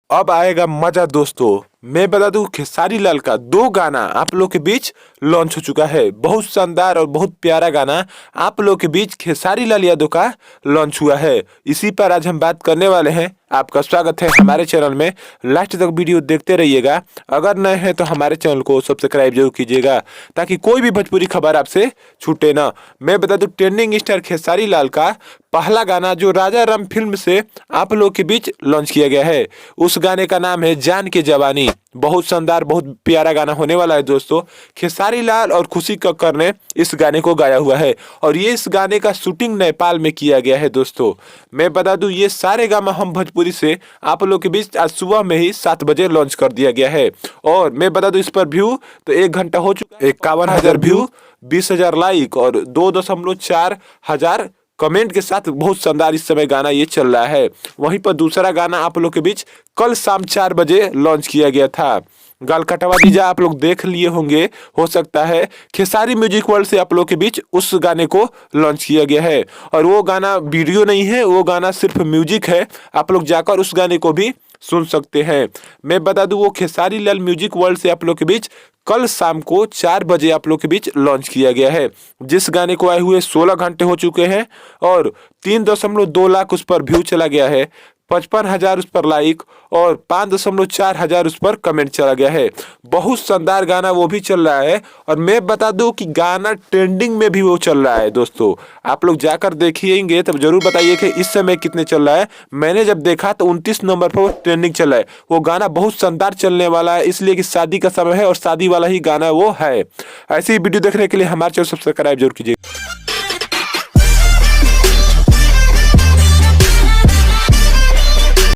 अब आएगा मजा दोस्तों। मैं बता दूं खेसारी लाल का 2 गाना आप लोग के बीच लॉन्च हो चुका है। बहुत शानदार और बहुत प्यारा गाना आप लोग के बीच खेसारी लाल यादव का लॉन्च हुआ है। इसी पर आज हम बात करने वाले हैं। आपका स्वागत है हमारे चैनल में। लास्ट तक वीडियो देखते रहिएगा। अगर नए हैं तो हमारे चैनल को सब्सक्राइब जरूर कीजिएगा ताकि कोई भी भोजपुरी खबर आपसे छूटे ना। मैं बता दूं ट्रेंडिंग स्टार खेसारी लाल का पहला गाना जो राजा राम फिल्म से आप लोग के बीच लॉन्च किया गया है, उस गाने का नाम है जान के जवानी। बहुत शानदार बहुत प्यारा गाना होने वाला है दोस्तों। खेसारी लाल और खुशी कक्कर ने इस गाने को गाया हुआ है और ये इस गाने का शूटिंग नेपाल में किया गया है दोस्तों। मैं बता दूं ये सारे गाना हम भोजपुरी से आप लोग के बीच आज सुबह में ही 7 बजे लॉन्च कर दिया गया है। और मैं बता दूं इस पर व्यू तो 1 घंटा हो चुका है, 51,000 व्यू, 20,000 लाइक और 2.4 हजार कमेंट के साथ बहुत शानदार इस समय गाना ये चल रहा है। वहीं पर दूसरा गाना आप लोग के बीच कल शाम 4 बजे लॉन्च किया गया था। गाल कटवा दीजा आप लोग देख लिए होंगे, हो सकता है खेसारी म्यूजिक वर्ल्ड से आप लोग के बीच उस गाने को लॉन्च किया गया है। और वो गाना वीडियो नहीं है, वो गाना सिर्फ म्यूजिक है। आप लोग जाकर उस गाने को भी सुन सकते हैं। मैं बता दूं वो खेसारी लाल म्यूजिक वर्ल्ड से आप लोग के बीच कल शाम को 4 बजे आप लोग के बीच लॉन्च किया गया है। जिस गाने को आए हुए 16 घंटे हो चुके हैं और 3.2 लाख उस पर व्यू चला गया है, 55,000 उस पर लाइक और 5.4 हजार उस पर कमेंट चला गया है। बहुत शानदार गाना वो भी चल रहा है। और मैं बता दूं कि गाना ट्रेंडिंग में भी वो चल रहा है दोस्तों। आप लोग जाकर देखिएंगे तब जरूर बताइए कि इस समय कितने चल रहा है। मैंने जब देखा तो 29 नंबर पर वो ट्रेंडिंग चल रहा है। वो गाना बहुत शानदार चलने वाला है, इसलिए कि शादी का समय है और शादी वाला ही गाना वो है। ऐसी वीडियो देखने के लिए हमारे चैनल सब्सक्राइब जरूर कीजिए।